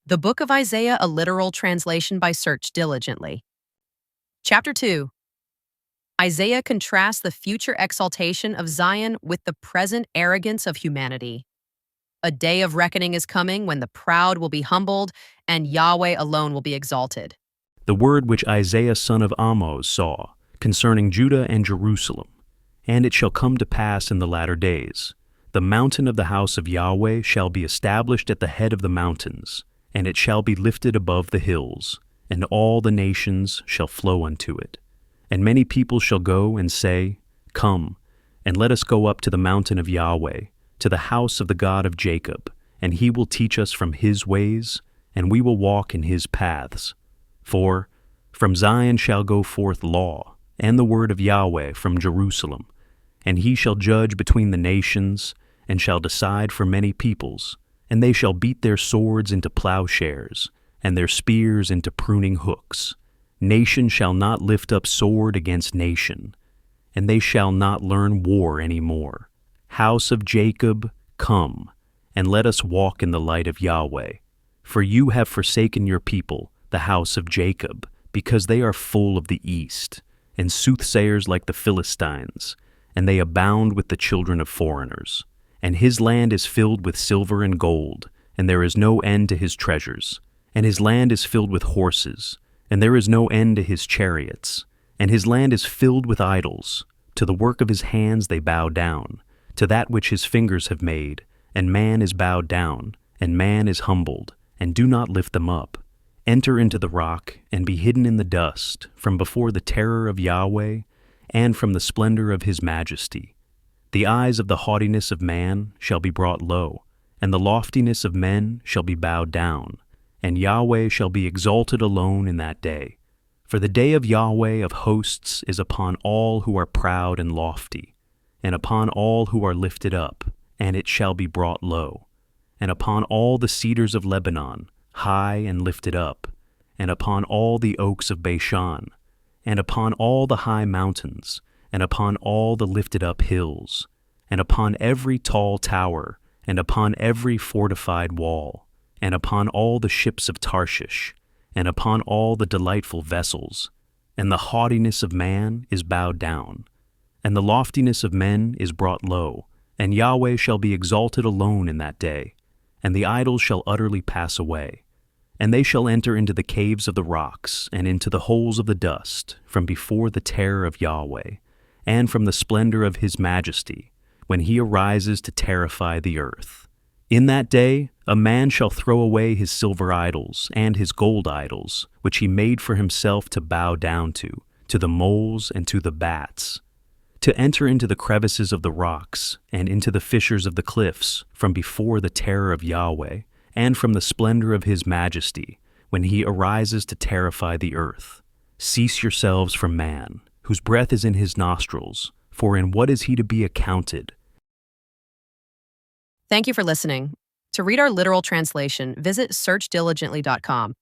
The Book of Isaiah, a literal translation by Search Diligently. Chapter 2. Isaiah contrasts the future exaltation of Zion with the present arrogance of humanity. A day of reckoning is coming when the proud will be humbled and Yahweh alone will be exalted. The word which Isaiah son of Amoz saw concerning Judah and Jerusalem. And it shall come to pass in the latter days, the mountain of the house of Yahweh shall be established at the head of the mountains, and it shall be lifted above the hills, and all the nations shall flow unto it. And many people shall go and say, Come, and let us go up to the mountain of Yahweh, to the house of the God of Jacob, and he will teach us from his ways, and we will walk in his paths. For from Zion shall go forth law, and the word of Yahweh from Jerusalem. And he shall judge between the nations, and shall decide for many peoples. And they shall beat their swords into plowshares, and their spears into pruning hooks. Nation shall not lift up sword against nation, and they shall not learn war any more. House of Jacob, come, and let us walk in the light of Yahweh. For you have forsaken your people, the house of Jacob, because they are full of the east, and soothsayers like the Philistines, and they abound with the children of foreigners. And his land is filled with silver and gold, and there is no end to his treasures. And his land is filled with horses, and there is no end to his chariots. And his land is filled with idols. To the work of his hands they bow down, to that which his fingers have made. And man is bowed down, and man is humbled, and do not lift them up. Enter into the rock, and be hidden in the dust, from before the terror of Yahweh, and from the splendor of his majesty. The eyes of the haughtiness of man shall be brought low, and the loftiness of men shall be bowed down, and Yahweh shall be exalted alone in that day. For the day of Yahweh of hosts is upon all who are proud and lofty, and upon all who are lifted up, and it shall be brought low, and upon all the cedars of Lebanon, high and lifted up, and upon all the oaks of Bashan, and upon all the high mountains, and upon all the lifted up hills, and upon every tall tower, and upon every fortified wall, and upon all the ships of Tarshish, and upon all the delightful vessels. And the haughtiness of man is bowed down, and the loftiness of men is brought low, and Yahweh shall be exalted alone in that day, and the idols shall utterly pass away. And they shall enter into the caves of the rocks, and into the holes of the dust, from before the terror of Yahweh, and from the splendor of his majesty, when he arises to terrify the earth. In that day a man shall throw away his silver idols and his gold idols, which he made for himself to bow down to the moles and to the bats, to enter into the crevices of the rocks, and into the fissures of the cliffs, from before the terror of Yahweh, and from the splendor of his majesty, when he arises to terrify the earth. Cease yourselves from man, whose breath is in his nostrils, for in what is he to be accounted? Thank you for listening. To read our literal translation, visit searchdiligently.com.